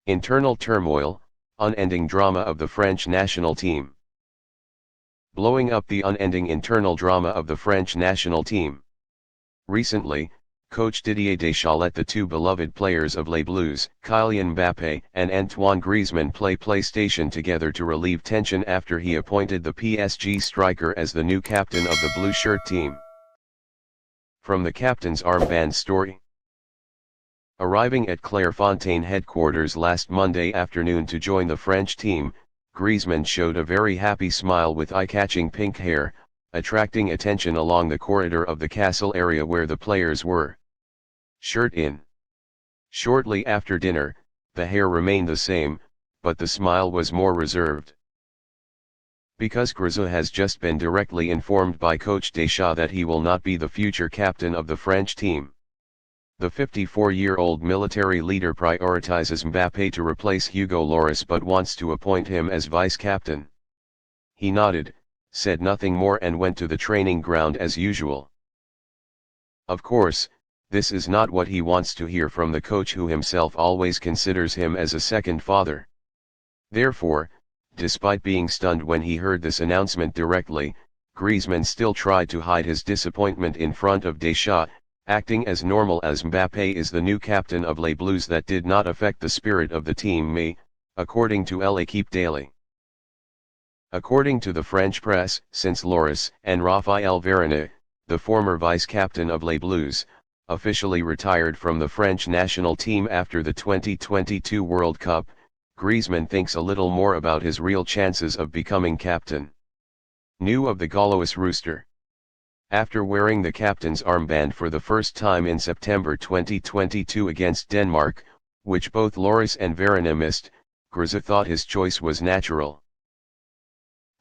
Internal turmoil, unending drama of the French national team. Blowing up the unending internal drama of the French national team. Recently, coach Didier Deschamps let the two beloved players of Les Bleus, Kylian Mbappé and Antoine Griezmann play PlayStation together to relieve tension after he appointed the PSG striker as the new captain of the blue shirt team. From the captain's armband story. Arriving at Clairefontaine headquarters last Monday afternoon to join the French team, Griezmann showed a very happy smile with eye-catching pink hair, attracting attention along the corridor of the castle area where the players were. Shirt in. Shortly after dinner, the hair remained the same, but the smile was more reserved. Because Griezmann has just been directly informed by coach Deschamps that he will not be the future captain of the French team. The 54-year-old military leader prioritizes Mbappé to replace Hugo Lloris but wants to appoint him as vice-captain. He nodded, said nothing more and went to the training ground as usual. Of course, this is not what he wants to hear from the coach who himself always considers him as a second father. Therefore, despite being stunned when he heard this announcement directly, Griezmann still tried to hide his disappointment in front of Deschamps, acting as normal as Mbappé is the new captain of Les Bleus. That did not affect the spirit of the team, according to L'Équipe Daily. According to the French press, since Lloris and Raphaël Varane, the former vice-captain of Les Bleus, officially retired from the French national team after the 2022 World Cup, Griezmann thinks a little more about his real chances of becoming captain. New of the Gaulois Rooster. After wearing the captain's armband for the first time in September 2022 against Denmark, which both Lloris and Varane missed, Griezmann thought his choice was natural.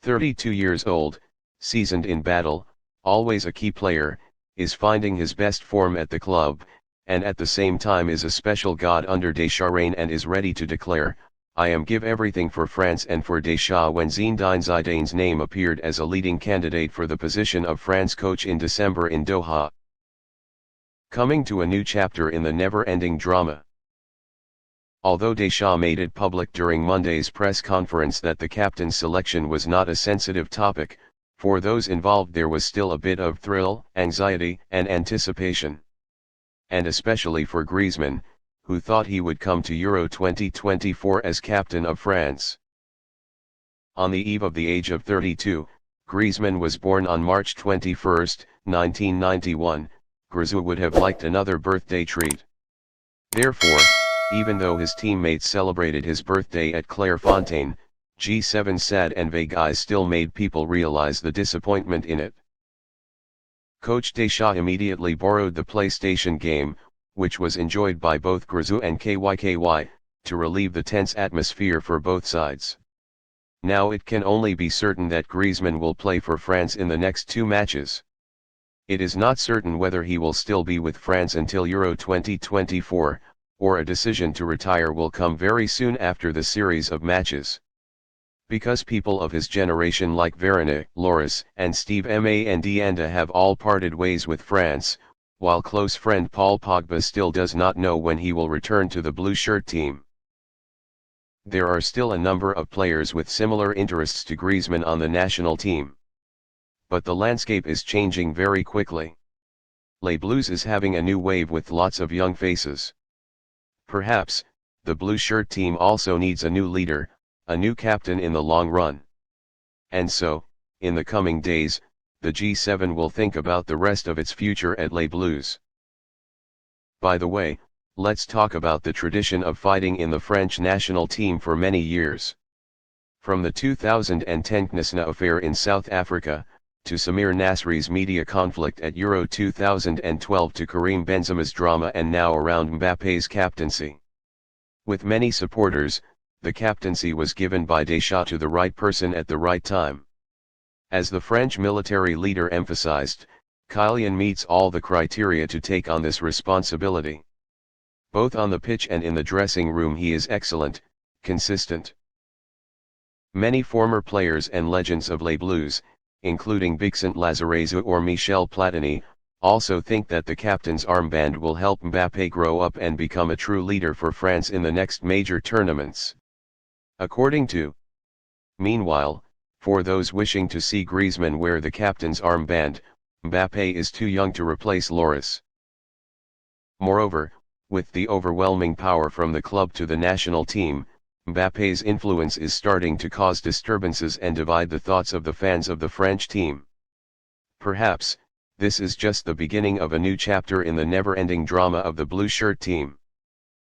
32 years old, seasoned in battle, always a key player, is finding his best form at the club, and at the same time is a special god under Deschamps' reign and is ready to declare, "I am give everything for France and for Deschamps." When Zinedine Zidane's name appeared as a leading candidate for the position of France coach in December in Doha. Coming to a new chapter in the never-ending drama. Although Deschamps made it public during Monday's press conference that the captain's selection was not a sensitive topic, for those involved there was still a bit of thrill, anxiety and anticipation. And especially for Griezmann, who thought he would come to Euro 2024 as captain of France. On the eve of the age of 32, Griezmann was born on March 21, 1991, Griezmann would have liked another birthday treat. Therefore, even though his teammates celebrated his birthday at Clairefontaine, G7's sad and vague eyes still made people realize the disappointment in it. Coach Deschamps immediately borrowed the PlayStation game, which was enjoyed by both Griezmann and KYKY, to relieve the tense atmosphere for both sides. Now it can only be certain that Griezmann will play for France in the next two matches. It is not certain whether he will still be with France until Euro 2024, or a decision to retire will come very soon after the series of matches. Because people of his generation like Varane, Lloris and Steve Mandanda have all parted ways with France, while close friend Paul Pogba still does not know when he will return to the blue shirt team. There are still a number of players with similar interests to Griezmann on the national team. But the landscape is changing very quickly. Les Bleus is having a new wave with lots of young faces. Perhaps, the blue shirt team also needs a new leader, a new captain in the long run. And so, in the coming days, the G7 will think about the rest of its future at Les Bleus. By the way, let's talk about the tradition of fighting in the French national team for many years. From the 2010 Knasna affair in South Africa, to Samir Nasri's media conflict at Euro 2012 to Karim Benzema's drama and now around Mbappé's captaincy. With many supporters, the captaincy was given by Deschamps to the right person at the right time. As the French military leader emphasized, Kylian meets all the criteria to take on this responsibility. Both on the pitch and in the dressing room he is excellent, consistent. Many former players and legends of Les Bleus, including Bixent Lizarazu or Michel Platini, also think that the captain's armband will help Mbappé grow up and become a true leader for France in the next major tournaments. According to. Meanwhile, for those wishing to see Griezmann wear the captain's armband, Mbappé is too young to replace Lloris. Moreover, with the overwhelming power from the club to the national team, Mbappé's influence is starting to cause disturbances and divide the thoughts of the fans of the French team. Perhaps, this is just the beginning of a new chapter in the never-ending drama of the blue shirt team.